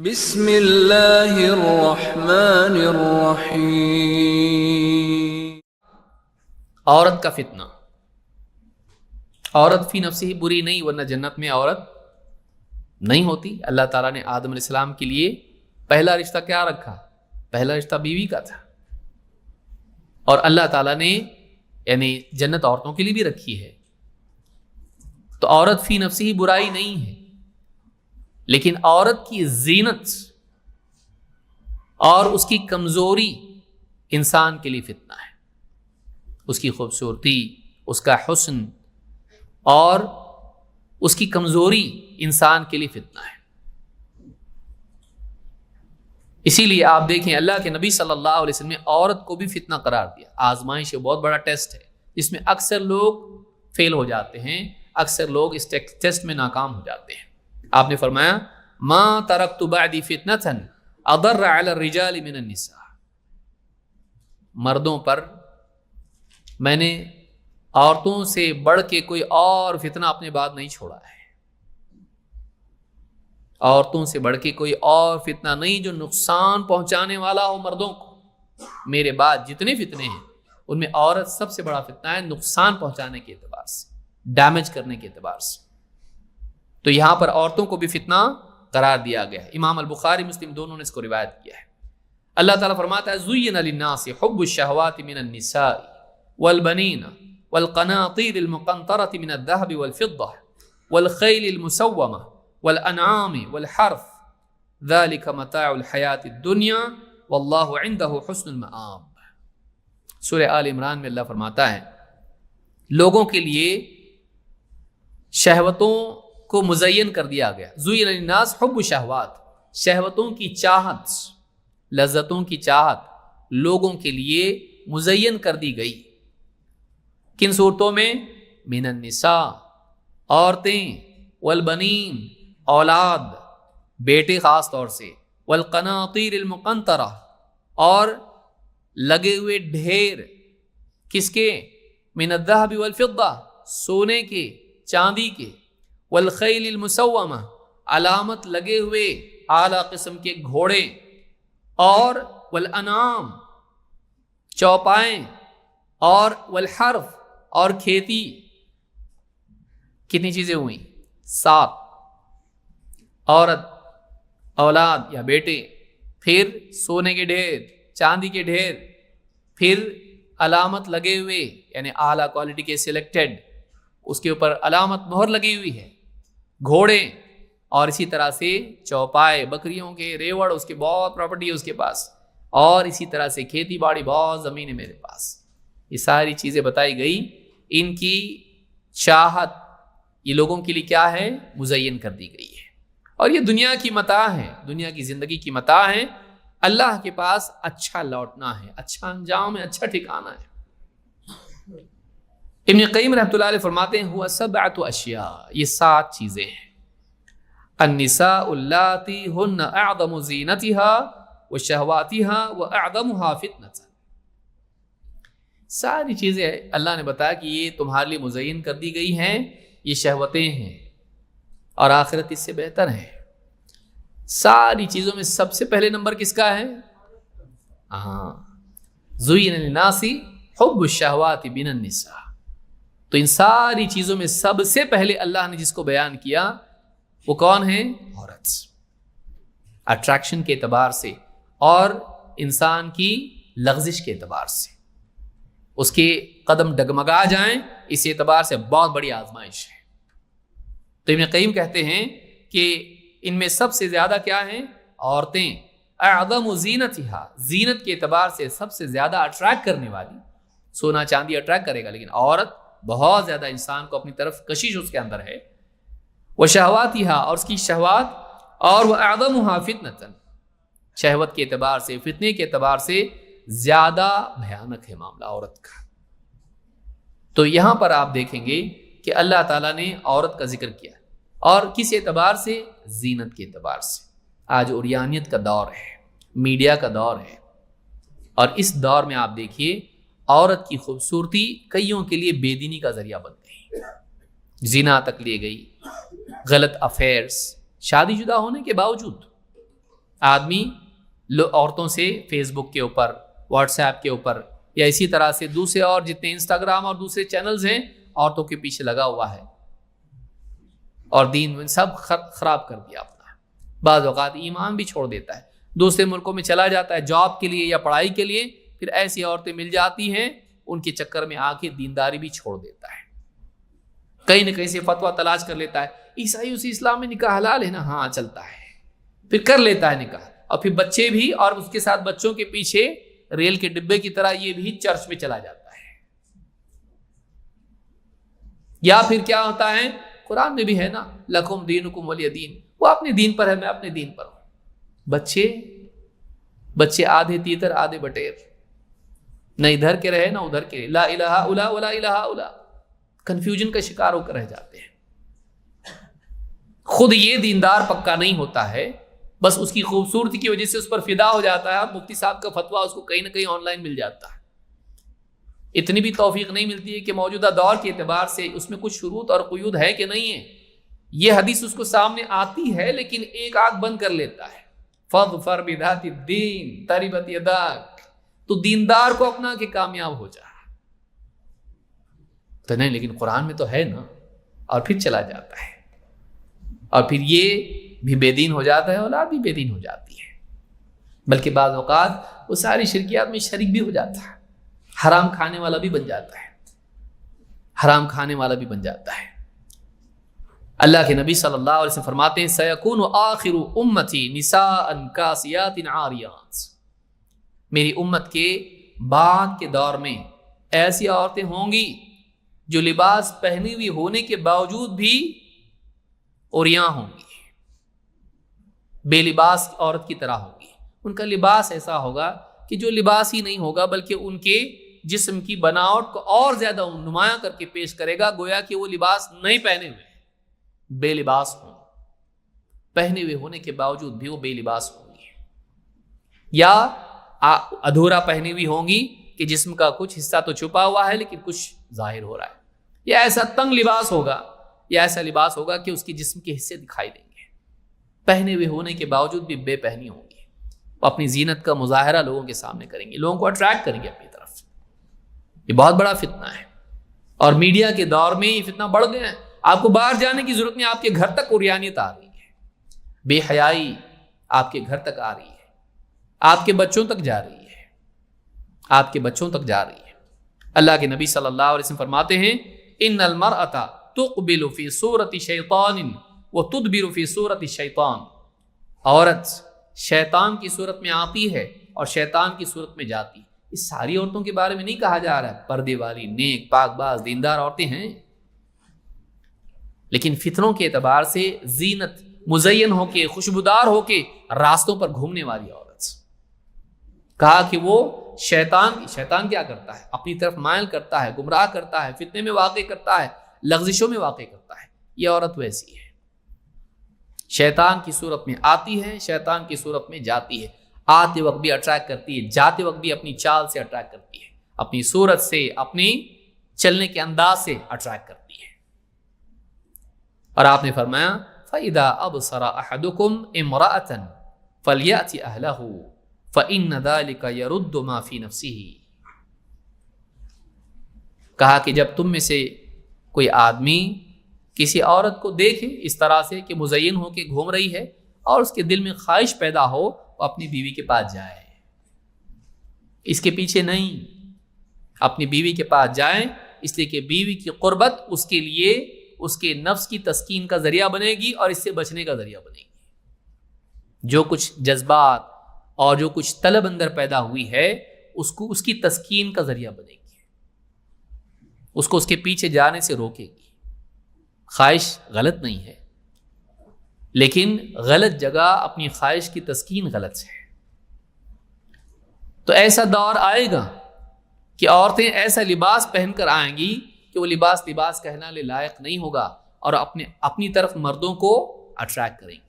بسم اللہ الرحمن الرحیم۔ عورت کا فتنہ۔ عورت فی نفسی ہی بری نہیں، ورنہ جنت میں عورت نہیں ہوتی۔ اللہ تعالیٰ نے آدم علیہ السلام کے لیے پہلا رشتہ کیا رکھا؟ پہلا رشتہ بیوی کا تھا، اور اللہ تعالیٰ نے یعنی جنت عورتوں کے لیے بھی رکھی ہے۔ تو عورت فی نفسی ہی برائی نہیں ہے، لیکن عورت کی زینت اور اس کی کمزوری انسان کے لیے فتنہ ہے۔ اس کی خوبصورتی، اس کا حسن اور اس کی کمزوری انسان کے لیے فتنہ ہے۔ اسی لیے آپ دیکھیں اللہ کے نبی صلی اللہ علیہ وسلم نے عورت کو بھی فتنہ قرار دیا۔ آزمائش یہ بہت بڑا ٹیسٹ ہے جس میں اکثر لوگ فیل ہو جاتے ہیں، اکثر لوگ اس ٹیسٹ میں ناکام ہو جاتے ہیں۔ آپ نے فرمایا ما ترکت بعدی فتنة اضر علی الرجال من النساء، مردوں پر میں نے عورتوں سے بڑھ کے کوئی اور فتنہ اپنے بعد نہیں چھوڑا ہے۔ عورتوں سے بڑھ کے کوئی اور فتنہ نہیں جو نقصان پہنچانے والا ہو مردوں کو۔ میرے بعد جتنے فتنے ہیں ان میں عورت سب سے بڑا فتنہ ہے، نقصان پہنچانے کے اعتبار سے، ڈیمیج کرنے کے اعتبار سے۔ تو یہاں پر عورتوں کو بھی فتنہ قرار دیا گیا ہے۔ امام البخاری مسلم دونوں نے اس کو روایت کیا ہے۔ اللہ تعالیٰ فرماتا ہے زُيِّنَ لِلنَّاسِ حُبُّ الشَّهَوَاتِ مِنَ النِّسَاءِ وَالْبَنِينَ وَالْقَنَاطِيرِ الْمُقَنطَرَةِ مِنَ الذَّهَبِ وَالْفِضَّةِ وَالْخَيْلِ الْمُسَوَّمَةِ وَالْأَنْعَامِ وَالْحَرْثِ ذَلِكَ مَتَاعُ الْحَيَاةِ الدُّنْيَا وَاللَّهُ عِنْدَهُ حُسْنُ الْمَآبِ۔ سورہ آل عمران میں اللہ فرماتا ہے لوگوں کے لیے شہوتوں کو مزین کر دیا گیا۔ زُيِّنَ لِلنَّاسِ حُبُّ الشَّهَوَاتِ، شہوتوں کی چاہت، لذتوں کی چاہت لوگوں کے لیے مزین کر دی گئی۔ کن صورتوں میں؟ من النساء، عورتیں، والبنین، اولاد، بیٹے خاص طور سے، والقناطیر المقنطرہ، اور لگے ہوئے ڈھیر، کس کے؟ من الذهب والفضہ، سونے کے، چاندی کے، والخیل المسومہ، علامت لگے ہوئے اعلیٰ قسم کے گھوڑے، اور والانعام، چوپائیں، اور والحرث، اور کھیتی۔ کتنی چیزیں ہوئیں؟ 7۔ عورت، اولاد یا بیٹے، پھر سونے کے ڈھیر، چاندی کے ڈھیر، پھر علامت لگے ہوئے یعنی اعلیٰ کوالٹی کے سلیکٹڈ، اس کے اوپر علامت مہر لگی ہوئی ہے، گھوڑے، اور اسی طرح سے چوپائے، بکریوں کے، ریوڑ، اس کے بہت پراپرٹی ہے اس کے پاس، اور اسی طرح سے کھیتی باڑی، بہت زمین ہے میرے پاس۔ یہ ساری چیزیں بتائی گئی، ان کی چاہت یہ لوگوں کے لیے کیا ہے؟ مزین کر دی گئی ہے۔ اور یہ دنیا کی متاع ہے، دنیا کی زندگی کی متاع ہے۔ اللہ کے پاس اچھا لوٹنا ہے، اچھا انجام ہے، اچھا ٹھکانہ ہے۔ ابن قیم رحمۃ اللہ علیہ فرماتے ہیں ہوا 7 اشیاء، یہ 7 چیزیں ہیں۔ النساء اللاتی ہن اعظم زینتها وشہواتها واعظمها فتنة، ساری چیزیں اللہ نے بتایا کہ یہ تمہارے لیے مزین کر دی گئی ہیں، یہ شہوتیں ہیں اور آخرت اس سے بہتر ہے۔ ساری چیزوں میں سب سے پہلے نمبر کس کا ہے؟ زُيِّنَ لِلنَّاسِ حُبُّ الشَّهَوَاتِ مِنَ النِّسَاءِ۔ تو ان ساری چیزوں میں سب سے پہلے اللہ نے جس کو بیان کیا وہ کون ہے؟ عورت، اٹریکشن کے اعتبار سے اور انسان کی لغزش کے اعتبار سے، اس کے قدم ڈگمگا جائیں، اس اعتبار سے بہت بڑی آزمائش ہے۔ تو ابن قیم کہتے ہیں کہ ان میں سب سے زیادہ کیا ہیں؟ عورتیں، اعظم زینتها، زینت کے اعتبار سے سب سے زیادہ اٹریکٹ کرنے والی۔ سونا چاندی اٹریکٹ کرے گا، لیکن عورت بہت زیادہ انسان کو اپنی طرف کشش اس کے اندر ہے۔ وشہواتها، اور اس کی شہوات، اور واعظمها فتنة، شہوت کے اعتبار سے، فتنے کے اعتبار سے زیادہ بھیانک ہے معاملہ عورت کا۔ تو یہاں پر آپ دیکھیں گے کہ اللہ تعالیٰ نے عورت کا ذکر کیا، اور کس اعتبار سے؟ زینت کے اعتبار سے۔ آج عریانیت کا دور ہے، میڈیا کا دور ہے، اور اس دور میں آپ دیکھیے عورت کی خوبصورتی کئیوں کے لیے بے دینی کا ذریعہ بن گئی، زنا تک لے گئی، غلط افیئرس، شادی شدہ ہونے کے باوجود آدمی عورتوں سے فیس بک کے اوپر، واٹس ایپ کے اوپر، یا اسی طرح سے دوسرے اور جتنے انسٹاگرام اور دوسرے چینلز ہیں، عورتوں کے پیچھے لگا ہوا ہے، اور دین سب خراب کر دیا اپنا. بعض اوقات ایمان بھی چھوڑ دیتا ہے، دوسرے ملکوں میں چلا جاتا ہے جاب کے لیے یا پڑھائی کے لیے، پھر ایسی عورتیں مل جاتی ہیں، ان کے چکر میں آ کے دینداری بھی چھوڑ دیتا ہے، کہیں نہ کہیں سے فتویٰ تلاش کر لیتا ہے. عیسائی اسی اسلام میں نکاح حلال ہے نا، ہاں چلتا ہے، پھر کر لیتا ہے نکاح، اور پھر بچے بھی، اور اس کے ساتھ بچوں کے پیچھے ریل کے ڈبے کی طرح یہ بھی چرچ میں چلا جاتا ہے. یا پھر کیا ہوتا ہے، قرآن میں بھی ہے نا، لکم دینکم ولی دین، وہ اپنے دین پر ہے، میں اپنے دین پر ہوں. بچے آدھے تیتر آدھے بٹیر، نہ ادھر کے رہے نہ ادھر کے، لا الہ الا ولا الہ الا، کنفیوژن کا شکار ہو کر رہ جاتے ہیں. خود یہ دیندار پکا نہیں ہوتا ہے، بس اس کی خوبصورتی کی وجہ سے اس پر فدا ہو جاتا ہے، اور مفتی صاحب کا فتویٰ اس کو کہیں نہ کہیں آن لائن مل جاتا ہے. اتنی بھی توفیق نہیں ملتی ہے کہ موجودہ دور کے اعتبار سے اس میں کچھ شروط اور قیود ہے کہ نہیں ہے. یہ حدیث اس کو سامنے آتی ہے لیکن ایک آنکھ بند کر لیتا ہے، فاظفر بذات الدین تربت یداک، تو دیندار کو اپنا کہ کامیاب ہو جا. تو نہیں، لیکن قرآن میں تو ہے نا، اور پھر چلا جاتا ہے، اور پھر یہ بھی بے دین ہو جاتا ہے، اولاد بھی بے دین ہو جاتی ہے، بلکہ بعض اوقات وہ ساری شرکیات میں شریک بھی ہو جاتا ہے، حرام کھانے والا بھی بن جاتا ہے، حرام کھانے والا بھی بن جاتا ہے. اللہ کے نبی صلی اللہ علیہ وسلم فرماتے ہیں سیکون آخر امتی نساء کاسیات عاریات، میری امت کے بعد کے دور میں ایسی عورتیں ہوں گی جو لباس پہنی ہوئی ہونے کے باوجود بھی عریاں ہوں گی، بے لباس عورت کی طرح ہوں گی. ان کا لباس ایسا ہوگا کہ جو لباس ہی نہیں ہوگا بلکہ ان کے جسم کی بناوٹ کو اور زیادہ نمایاں کر کے پیش کرے گا، گویا کہ وہ لباس نہیں پہنے ہوئے، بے لباس ہوں، پہنے ہوئے ہونے کے باوجود بھی وہ بے لباس ہوں گی، یا ادھورا پہنی ہوئی ہوں گی کہ جسم کا کچھ حصہ تو چھپا ہوا ہے لیکن کچھ ظاہر ہو رہا ہے، یا ایسا تنگ لباس ہوگا، یا ایسا لباس ہوگا کہ اس کی جسم کے حصے دکھائی دیں گے، پہنے ہوئے ہونے کے باوجود بھی بے پہنی ہوں گی. وہ اپنی زینت کا مظاہرہ لوگوں کے سامنے کریں گے، لوگوں کو اٹریکٹ کریں گے اپنی طرف. یہ بہت بڑا فتنہ ہے، اور میڈیا کے دور میں یہ فتنہ بڑھ گیا ہے. آپ کو باہر جانے کی ضرورت نہیں، آپ کے گھر تک عریانیت آ رہی ہے، بے حیائی آپ کے گھر تک آ رہی ہے، آپ کے بچوں تک جا رہی ہے، آپ کے بچوں تک جا رہی ہے. اللہ کے نبی صلی اللہ علیہ وسلم فرماتے ہیں ان المرأة تقبل فی صورت شیطان وتدبر فی صورت شیطان، عورت شیطان کی صورت میں آتی ہے اور شیطان کی صورت میں جاتی ہے. اس ساری عورتوں کے بارے میں نہیں کہا جا رہا ہے، پردے والی نیک پاک باز دیندار عورتیں ہیں، لیکن فتنوں کے اعتبار سے زینت مزین ہو کے خوشبودار ہو کے راستوں پر گھومنے والی عورت. کہا کہ وہ شیطان کیا کرتا ہے، اپنی طرف مائل کرتا ہے، گمراہ کرتا ہے، فتنے میں واقع کرتا ہے، لغزشوں میں واقع کرتا ہے. یہ عورت ویسی ہے، شیطان کی صورت میں آتی ہے، شیطان کی صورت میں جاتی ہے، آتے وقت بھی اٹریکٹ کرتی ہے، جاتے وقت بھی اپنی چال سے اٹریکٹ کرتی ہے، اپنی صورت سے، اپنی چلنے کے انداز سے اٹریکٹ کرتی ہے. اور آپ نے فرمایا فَإِذَا أَبْصَرَ أَحَدُكُمْ امْرَأَةً فَلْيَأْتِ أَهْلَهُ فَإِنَّ ذَلِكَ يَرُدُّ مَا فِي نَفْسِهِ. کہا کہ جب تم میں سے کوئی آدمی کسی عورت کو دیکھے اس طرح سے کہ مزین ہو کے گھوم رہی ہے اور اس کے دل میں خواہش پیدا ہو، وہ اپنی بیوی کے پاس جائے، اس کے پیچھے نہیں، اپنی بیوی کے پاس جائیں، اس لیے کہ بیوی کی قربت اس کے لیے اس کے نفس کی تسکین کا ذریعہ بنے گی اور اس سے بچنے کا ذریعہ بنے گی. جو کچھ جذبات اور جو کچھ طلب اندر پیدا ہوئی ہے اس کی تسکین کا ذریعہ بنے گی، اس کو اس کے پیچھے جانے سے روکے گی. خواہش غلط نہیں ہے، لیکن غلط جگہ اپنی خواہش کی تسکین غلط ہے. تو ایسا دور آئے گا کہ عورتیں ایسا لباس پہن کر آئیں گی کہ وہ لباس کہنے لائق نہیں ہوگا اور اپنی طرف مردوں کو اٹریکٹ کریں گی.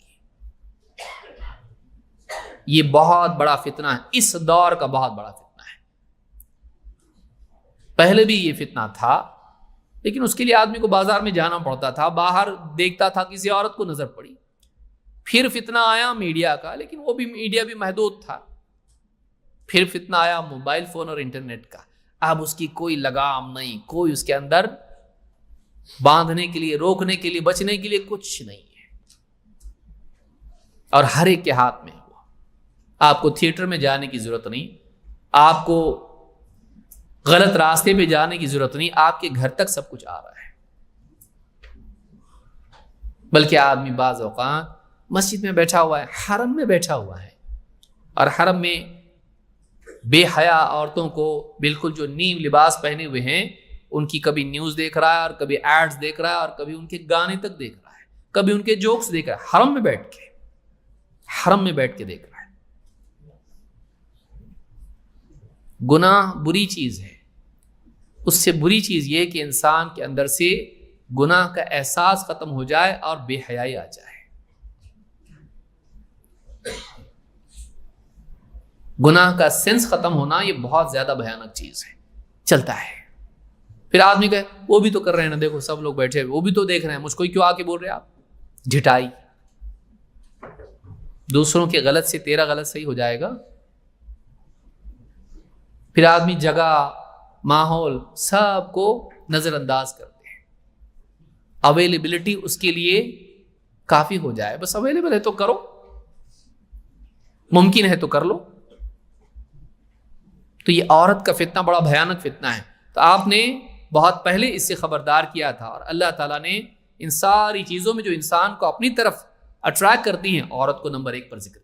یہ بہت بڑا فتنہ ہے، اس دور کا بہت بڑا فتنہ ہے. پہلے بھی یہ فتنہ تھا، لیکن اس کے لیے آدمی کو بازار میں جانا پڑتا تھا، باہر دیکھتا تھا، کسی عورت کو نظر پڑی، پھر فتنہ آیا میڈیا کا، لیکن وہ بھی میڈیا بھی محدود تھا. پھر فتنہ آیا موبائل فون اور انٹرنیٹ کا. اب اس کی کوئی لگام نہیں، کوئی اس کے اندر باندھنے کے لیے، روکنے کے لیے، بچنے کے لیے کچھ نہیں ہے، اور ہر ایک کے ہاتھ میں ہوا. آپ کو تھیٹر میں جانے کی ضرورت نہیں، آپ کو غلط راستے پہ جانے کی ضرورت نہیں، آپ کے گھر تک سب کچھ آ رہا ہے. بلکہ آدمی بعض اوقات مسجد میں بیٹھا ہوا ہے، حرم میں بیٹھا ہوا ہے، اور حرم میں بے حیا عورتوں کو بالکل جو نیم لباس پہنے ہوئے ہیں ان کی کبھی نیوز دیکھ رہا ہے، اور کبھی ایڈز دیکھ رہا ہے، اور کبھی ان کے گانے تک دیکھ رہا ہے، کبھی ان کے جوکس دیکھ رہا ہے، حرم میں بیٹھ کے دیکھ رہا ہے. گناہ بری چیز ہے. اس سے بری چیز یہ کہ انسان کے اندر سے گناہ کا احساس ختم ہو جائے اور بے حیائی آ جائے. گناہ کا سینس ختم ہونا یہ بہت زیادہ بھیانک چیز ہے. چلتا ہے پھر آدمی کہے وہ بھی تو کر رہے ہیں نا، دیکھو سب لوگ بیٹھے ہوئے وہ بھی تو دیکھ رہے ہیں، مجھ کو کیوں آ کے بول رہے ہیں آپ؟ جھٹائی. دوسروں کے غلط سے تیرا غلط صحیح ہو جائے گا. پھر آدمی جگہ، ماحول سب کو نظر انداز کرتے ہیں. اویلیبلٹی اس کے لیے کافی ہو جائے، بس اویلیبل ہے تو کرو، ممکن ہے تو کر لو. تو یہ عورت کا فتنہ بڑا بھیانک فتنہ ہے. تو آپ نے بہت پہلے اس سے خبردار کیا تھا، اور اللہ تعالیٰ نے ان ساری چیزوں میں جو انسان کو اپنی طرف اٹریکٹ کرتی ہیں، عورت کو نمبر 1 پر ذکر